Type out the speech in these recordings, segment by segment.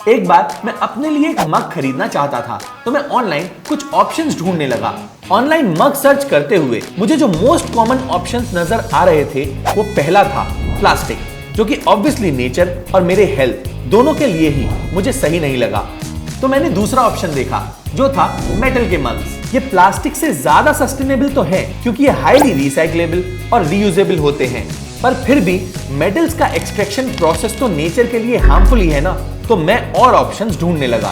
एक बार मैं अपने लिए एक मग खरीदना चाहता था, तो मैं ऑनलाइन कुछ ऑप्शंस ढूंढने लगा। ऑनलाइन मग सर्च करते हुए मुझे जो मोस्ट कॉमन ऑप्शंस नजर आ रहे थे वो पहला था प्लास्टिक, जो कि ऑब्वियसली नेचर और मेरे हेल्थ दोनों के लिए ही मुझे सही नहीं लगा। तो मैंने दूसरा ऑप्शन देखा जो था मेटल के मग्स। ये प्लास्टिक से ज्यादा सस्टेनेबल तो है क्योंकि ये हाईली रिसाइक्लेबल और रीयूजेबल होते हैं, पर फिर भी मेटल्स का एक्सट्रैक्शन प्रोसेस तो नेचर के लिए हार्मफुल ही है ना। तो मैं और ऑप्शंस ढूंढने लगा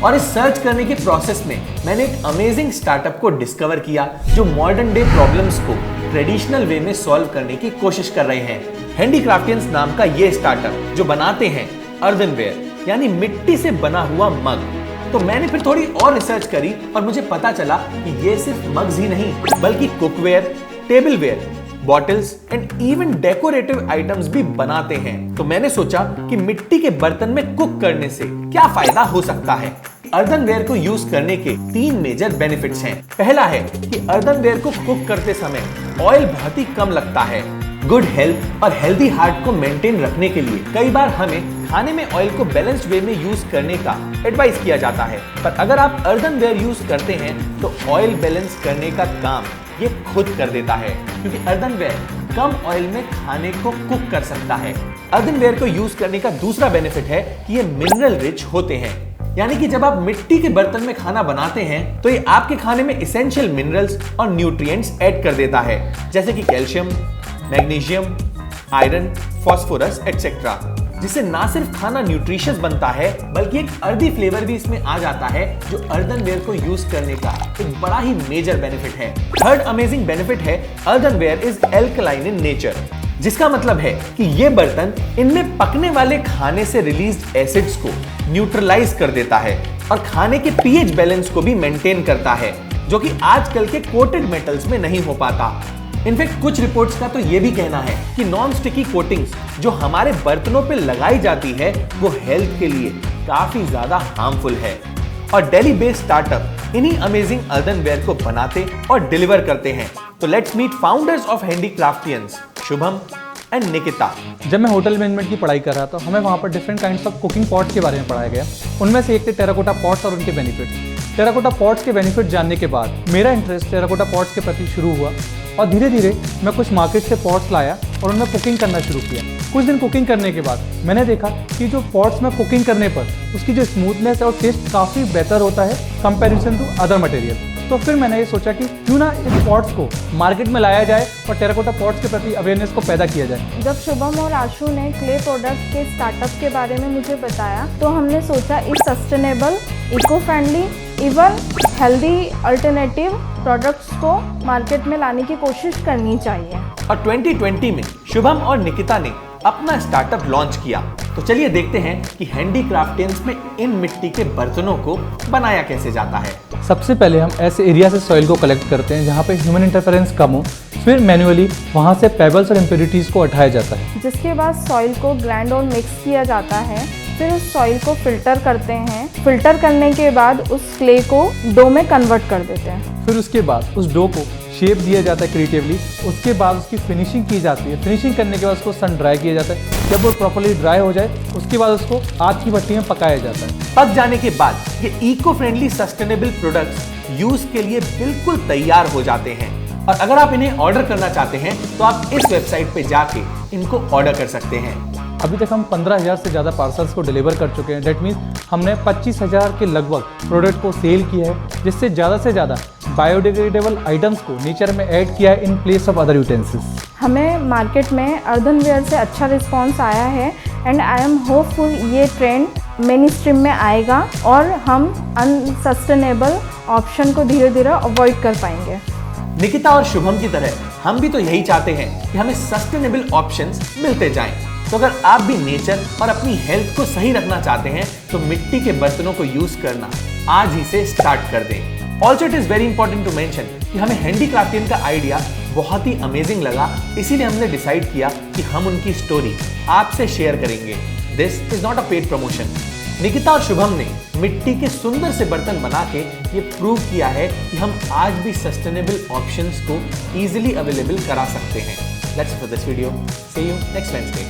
और इस सर्च करने के प्रोसेस में मैंने एक अमेजिंग स्टार्टअप को डिस्कवर किया जो मॉडर्न डे प्रॉब्लम्स को ट्रेडिशनल वे में सॉल्व करने की कोशिश कर रहे हैं। हैंडीक्राफ्टियंस नाम का ये स्टार्टअप जो बनाते हैं अर्थनवेयर यानी मिट्टी से बना हुआ मग। तो मैंने फिर थोड़ी और रिसर्च करी और मुझे पता चला कि ये सिर्फ मग्स ही नहीं बल्कि cookware, tableware, bottles and even decorative items भी बनाते हैं। तो मैंने सोचा कि मिट्टी के बर्तन में कुक करने से क्या फायदा हो सकता है। अर्थनवेयर को यूज करने के 3 मेजर बेनिफिट्स हैं। पहला है कि अर्थनवेयर को कुक करते समय ऑयल बहुत ही कम लगता है। गुड हेल्थ और हेल्दी हार्ट को मेंटेन रखने के लिए कई बार हमें खाने में ऑयल को बैलेंस्ड वे में यूज करने का एडवाइस किया जाता है, पर अगर आप अर्थनवेयर यूज करते हैं तो ऑयल बैलेंस करने का काम ये खुद कर देता है, क्योंकि अर्थनवेयर कम ऑयल में खाने को कुक कर सकता है। अर्थनवेयर को यूज करने का दूसरा बेनिफिट है कि ये मिनरल रिच होते हैं, यानी कि जब आप मिट्टी के बर्तन में खाना बनाते हैं तो ये आपके खाने में इसेंशियल मिनरल्स और न्यूट्रिएंट्स ऐड कर देता है, जैसे कि calcium, magnesium, iron, phosphorus etcetera, जिससे ना सिर्फ खाना न्यूट्रिशियस बनता है बल्कि एक अर्दी फ्लेवर भी इसमें आ जाता है, जो अर्थनवेयर को यूज करने का एक बड़ा ही मेजर बेनिफिट है। थर्ड अमेजिंग बेनिफिट है अर्थनवेयर इज एल्कलाइन इन नेचर, जिसका मतलब है कि ये बर्तन इनमें पकने वाले खाने से रिलीज्ड एसिड्स को न्यूट्रलाइज कर देता है और खाने के पीएच बैलेंस को भी मेंटेन करता है, जो कि आजकल के कोटेड मेटल्स में नहीं हो पाता। इनफैक्ट कुछ रिपोर्ट्स का तो ये भी कहना है कि नॉन स्टिकी कोटिंग्स जो हमारे बर्तनों पे लगाई जाती है वो हेल्थ के लिए काफी ज्यादा हार्मफुल है। और दिल्ली बेस्ड स्टार्टअप इन्हीं अमेजिंग अर्थनवेयर को बनाते और डिलीवर करते हैं। तो let's meet founders of Handicraftians, Shubham and Nikita. जब मैं होटल मैनेजमेंट की पढ़ाई कर रहा था, हमें वहाँ पर different kinds of cooking pots के बारे में पढ़ाया गया। उनमें से एक थे टेराकोटा पॉट्स और उनके बेनिफिट्स। टेराकोटा पॉट्स के बेनिफिट जानने के बाद मेरा इंटरेस्ट टेराकोटा पॉट्स के प्रति शुरू हुआ और धीरे धीरे मैं कुछ मार्केट से पॉट्स लाया और उनमें कुकिंग करना शुरू किया। कुछ दिन कुकिंग करने के बाद मैंने देखा कि जो पॉट्स में कुकिंग करने पर उसकी जो स्मूथनेस और टेस्ट काफ़ी बेहतर होता है कंपैरिजन टू अदर मटेरियल। तो फिर मैंने ये सोचा कि क्यों ना इस पॉट्स को मार्केट में लाया जाए और टेराकोटा पॉट्स के प्रति अवेयरनेस को पैदा किया जाए। जब शुभम और आशु ने क्ले प्रोडक्ट के स्टार्टअप के बारे में मुझे बताया तो हमने सोचा इस sustainable, eco friendly, even healthy alternative products को मार्केट में लाने की कोशिश करनी चाहिए। और 2020 में शुभम और निकिता ने अपना स्टार्टअप लॉन्च किया। तो चलिए देखते हैं कि हैंडीक्राफ्टियंस में इन मिट्टी के बर्तनों को बनाया कैसे जाता है। सबसे पहले हम ऐसे एरिया से सॉइल को कलेक्ट करते हैं जहाँ पे ह्यूमन इंटरफेरेंस कम हो, फिर मैन्युअली वहाँ से पेबल्स और इम्प्योरिटीज़ को हटाया जाता है, जिसके बाद सॉइल को ग्राइंड और मिक्स किया जाता है। फिर उस सॉइल को फिल्टर करते हैं। फिल्टर करने के बाद उस क्ले को डो में कन्वर्ट कर देते हैं। फिर उसके बाद उस डो को शेप दिया जाता है क्रिएटिवली। उसके बाद उसकी फिनिशिंग की जाती है। फिनिशिंग करने के बाद उसको सन ड्राई किया जाता है। जब वो प्रॉपर्ली ड्राई हो जाए उसके बाद उसको आग की भट्टी में पकाया जाता है। पक जाने के बाद ये eco friendly sustainable products use के लिए बिल्कुल तैयार हो जाते हैं। और अगर आप इन्हें ऑर्डर करना चाहते हैं तो आप इस वेबसाइट पे जाके इनको ऑर्डर कर सकते हैं। अभी तक हम 15,000 से ज़्यादा पार्सल्स को डिलीवर कर चुके हैं। डेट मीन्स हमने 25,000 के लगभग प्रोडक्ट को सेल किया है, जिससे ज़्यादा से ज़्यादा बायोडिग्रेडेबल आइटम्स को नेचर में ऐड किया है in place of other utensils. हमें मार्केट में अर्थनवेयर से अच्छा रिस्पांस आया है एंड आई एम होपफुल ये ट्रेंड मेन स्ट्रीम में आएगा और हम अनसस्टेनेबल ऑप्शन को धीरे धीरे अवॉइड कर पाएंगे। निकिता और शुभम की तरह हम भी तो यही चाहते हैं कि हमें सस्टेनेबल ऑप्शंस मिलते जाएं। तो अगर आप भी नेचर और अपनी हेल्थ को सही रखना चाहते हैं तो मिट्टी के बर्तनों को यूज करना आज ही से स्टार्ट कर दें। Also it is very important to mention कि हमें हैंडीक्राफ्टियन का आइडिया बहुत ही अमेजिंग लगा, इसीलिए हमने डिसाइड किया कि हम उनकी स्टोरी आपसे शेयर करेंगे। This is not a paid promotion. Nikita और शुभम ने मिट्टी के सुंदर से बर्तन बना के ये प्रूव किया है कि हम आज भी सस्टेनेबल ऑप्शंस को इजीली अवेलेबल करा सकते हैं। That's it for this video. See you next Wednesday.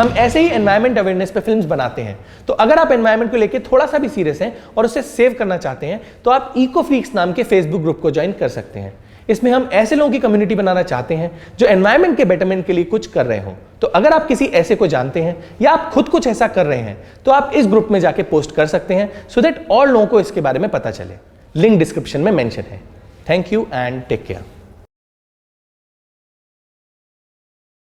हम ऐसे ही एनवायरमेंट अवेयरनेस पे फिल्म्स बनाते हैं। तो अगर आप एनवायरमेंट को लेके थोड़ा सा भी सीरियस हैं और उसे सेव करना चाहते हैं तो आप इको फ्रीक्स नाम के फेसबुक ग्रुप को ज्वाइन कर सकते हैं। इसमें हम ऐसे लोगों की कम्युनिटी बनाना चाहते हैं जो एनवायरमेंट के बेटरमेंट के लिए कुछ कर रहे हो। तो अगर आप किसी ऐसे को जानते हैं या आप खुद कुछ ऐसा कर रहे हैं तो आप इस ग्रुप में जाके पोस्ट कर सकते हैं सो दैट और लोगों को इसके बारे में पता चले। लिंक डिस्क्रिप्शन में मेंशन है। Thank you and take care.